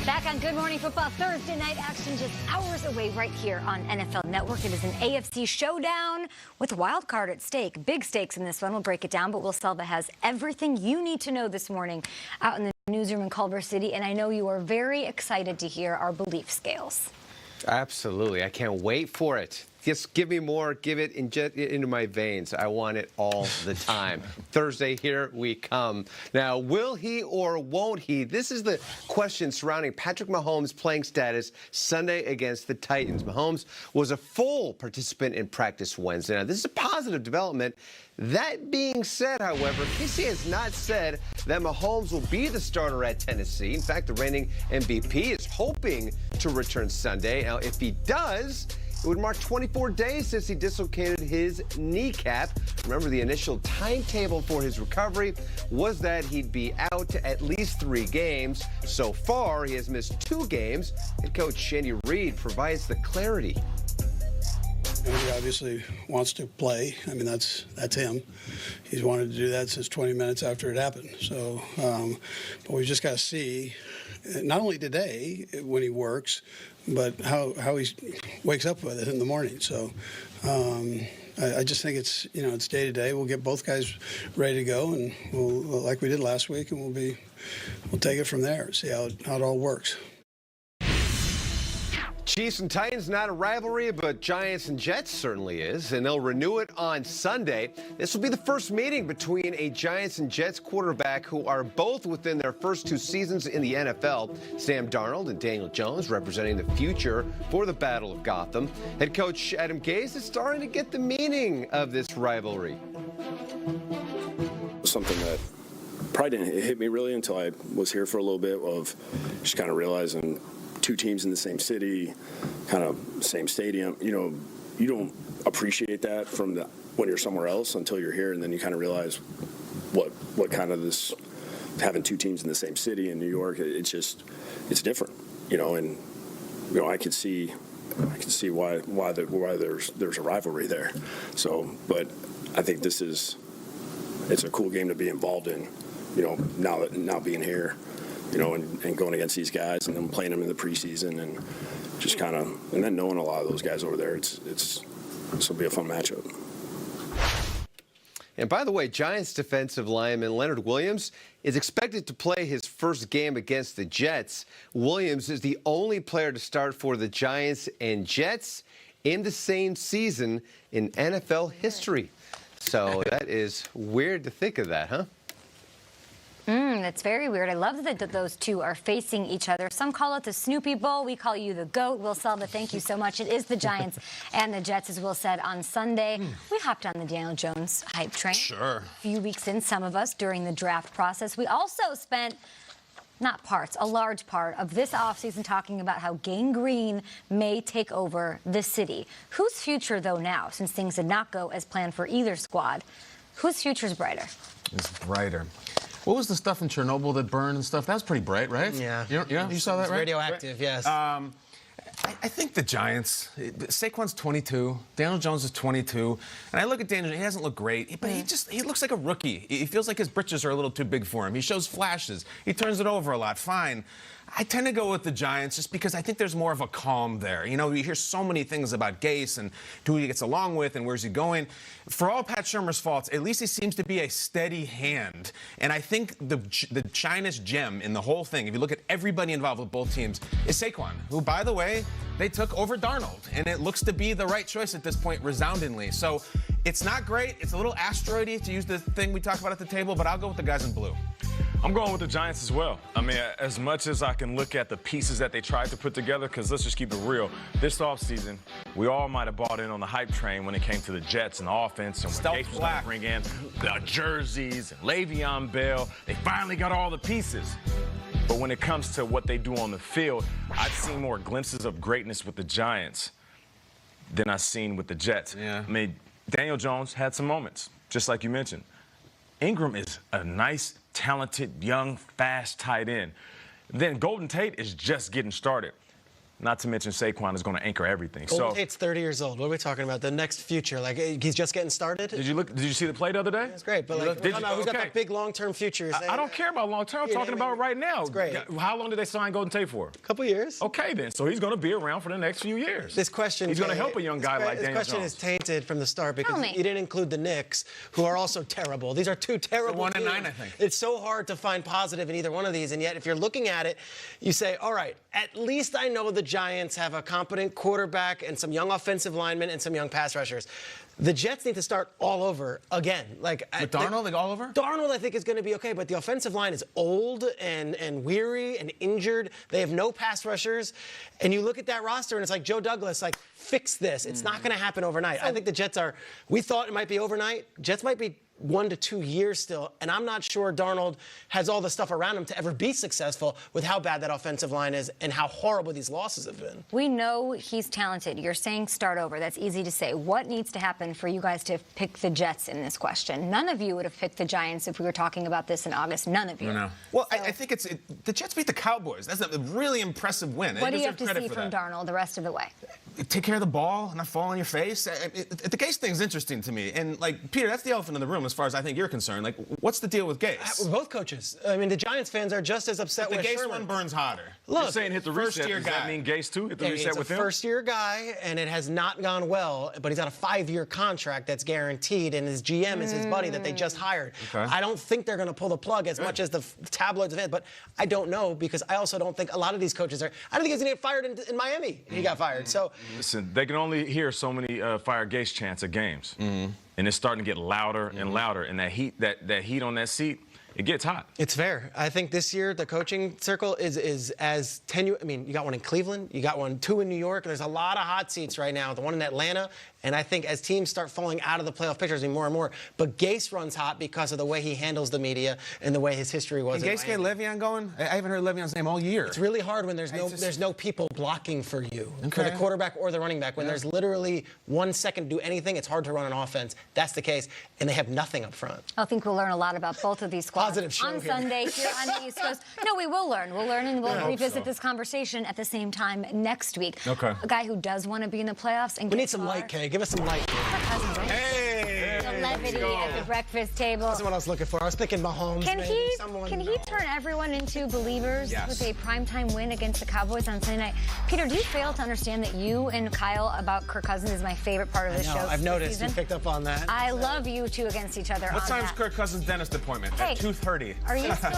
Back on Good Morning Football, Thursday night action just hours away right here on NFL Network. It is an AFC showdown with a wild card at stake. Big stakes in this one. We'll break it down, but Will Selva has everything you need to know this morning out in the newsroom in Culver City, and I know you are very excited to hear our belief scales. Absolutely. I can't wait for it. Just give me more. Give it into my veins. I want it all the time. Thursday, here we come. Now, will he or won't he? This is the question surrounding Patrick Mahomes' playing status Sunday against the Titans. Mahomes was a full participant in practice Wednesday. Now, this is a positive development. That being said, however, Casey has not said that Mahomes will be the starter at Tennessee. In fact, the reigning MVP is hoping to return Sunday. Now, if he does, it would mark 24 days since he dislocated his kneecap. Remember, the initial timetable for his recovery was that he'd be out at least 3 games. So far, he has missed 2 games. Head coach Andy Reid provides the clarity. He obviously wants to play. I mean, that's him. He's wanted to do that since 20 minutes after it happened. So, but we just got to see, not only today when he works, but how he wakes up with it in the morning. So, I just think it's it's day to day. We'll get both guys ready to go, and we'll like we did last week, and we'll take it from there. See how it all works. Chiefs and Titans, not a rivalry, but Giants and Jets certainly is, and they'll renew it on Sunday. This will be the first meeting between a Giants and Jets quarterback who are both within their first 2 seasons in the NFL. Sam Darnold and Daniel Jones representing the future for the Battle of Gotham. Head coach Adam Gase is starting to get the meaning of this rivalry. Something that probably didn't hit me really until I was here for a little bit of just kind of realizing 2 teams in the same city, kind of same stadium. You don't appreciate that when you're somewhere else until you're here, and then you kind of realize what kind of this having 2 teams in the same city in New York. It's different, and I could see why there's a rivalry there. So, but I think it's a cool game to be involved in. Now being here. And going against these guys and then playing them in the preseason and just kind of, and then knowing a lot of those guys over there, this will be a fun matchup. And by the way, Giants defensive lineman Leonard Williams is expected to play his first game against the Jets. Williams is the only player to start for the Giants and Jets in the same season in NFL history. So that is weird to think of that, huh? That's very weird. I love that those 2 are facing each other. Some call it the Snoopy Bowl. We call you the GOAT. Will Selva, thank you so much. It is the Giants and the Jets, as Will said, on Sunday. We hopped on the Daniel Jones hype train. Sure. A few weeks in, some of us, during the draft process. We also spent a large part of this offseason talking about how Gang Green may take over the city. Whose future, though, now, since things did not go as planned for either squad? Whose future is brighter? It's brighter. What was the stuff in Chernobyl that burned and stuff? That was pretty bright, right? Yeah. You saw that, right? Radioactive, yes. I think the Giants, Saquon's 22, Daniel Jones is 22, and I look at Daniel, he hasn't looked great, but he looks like a rookie. He feels like his britches are a little too big for him. He shows flashes. He turns it over a lot. Fine. I tend to go with the Giants just because I think there's more of a calm there. You hear so many things about Gase and who he gets along with and where's he going. For all Pat Shurmur's faults, at least he seems to be a steady hand. And I think the shinest gem in the whole thing, if you look at everybody involved with both teams, is Saquon, who, by the way, they took over Darnold. And it looks to be the right choice at this point, resoundingly. So it's not great. It's a little asteroidy, to use the thing we talk about at the table, but I'll go with the guys in blue. I'm going with the Giants as well. I mean, as much as I can look at the pieces that they tried to put together, because let's just keep it real. This offseason, we all might have bought in on the hype train when it came to the Jets and the offense. And when Gase was going to bring in the jerseys and Le'Veon Bell, they finally got all the pieces. But when it comes to what they do on the field, I've seen more glimpses of greatness with the Giants than I've seen with the Jets. Yeah. I mean, Daniel Jones had some moments, just like you mentioned. Ingram is a nice, talented, young, fast tight end. Then Golden Tate is just getting started. Not to mention Saquon is going to anchor everything. Golden Tate's 30 years old. What are we talking about? The next future? Like, he's just getting started? Did you see the play the other day? That's great, but like, who's got that big long-term future? I don't care about long-term. I'm talking about right now. It's great. How long did they sign Golden Tate for? A couple years. Okay, then. So he's going to be around for the next few years. This question. He's going to help a young guy like Daniel Jones. This question is tainted from the start because you didn't include the Knicks, who are also terrible. These are two terrible teams. 1-9, I think. It's so hard to find positive in either one of these, and yet if you're looking at it, you say, all right, at least I know the Giants have a competent quarterback and some young offensive linemen and some young pass rushers. The Jets need to start all over again. With Darnold, all over? Darnold, I think, is going to be okay, but the offensive line is old and weary and injured. They have no pass rushers. And you look at that roster, and it's like Joe Douglas, like, fix this. It's not going to happen overnight. I think the Jets we thought it might be overnight. Jets might be 1 to 2 years still, and I'm not sure Darnold has all the stuff around him to ever be successful with how bad that offensive line is and how horrible these losses have been. We know he's talented. You're saying start over. That's easy to say. What needs to happen for you guys to pick the Jets in this question? None of you would have picked the Giants if we were talking about this in August. None of you. No. Well, I think the Jets beat the Cowboys. That's a really impressive win. What do you have to see from Darnold the rest of the way? Take care of the ball, not fall on your face. The Gase thing's interesting to me. And, Peter, that's the elephant in the room as far as I think you're concerned. What's the deal with Gase? Both coaches. I mean, the Giants fans are just as upset with Gase Sherman. one burns hotter. Look, you're saying hit the reset. Does that mean Gase too? Hit the reset with him? He's a first-year guy, and it has not gone well, but he's got a 5-year contract that's guaranteed, and his GM is his buddy that they just hired. Okay. I don't think they're going to pull the plug as much as the tabloids have had, but I don't know because I also don't think a lot of these coaches are. I don't think he's going to get fired in Miami. He got fired. So listen, they can only hear so many fire Gase chants at games. And it's starting to get louder and louder. And that heat on that seat, it gets hot. It's fair. I think this year the coaching circle is as tenuous. I mean, you got one in Cleveland, you got two in New York. There's a lot of hot seats right now. The one in Atlanta, and I think as teams start falling out of the playoff pictures more and more, but Gase runs hot because of the way he handles the media and the way his history was. Can Gase get Le'Veon going? I haven't heard Le'Veon's name all year. It's really hard when there's no people blocking for you, for the quarterback or the running back. When there's literally 1 second to do anything, it's hard to run an offense. That's the case, and they have nothing up front. I think we'll learn a lot about both of these squads Positive show on here. Sunday here on the East Coast. No, we will learn. We'll learn, and we'll revisit this conversation at the same time next week. Okay. A guy who does want to be in the playoffs and We need some light, Kay. Give us some light. Hey! The levity at the breakfast table. That's what I was looking for. I was thinking Mahomes. Can maybe, he someone. turn everyone into believers Yes. with a primetime win against the Cowboys on Sunday night? Peter, do you fail to understand that you and Kyle about Kirk Cousins is my favorite part of the show? I've noticed. You picked up on that. I love you two against each other. What on time's that. Kirk Cousins' dentist appointment? Hey, At 2:30. Are you still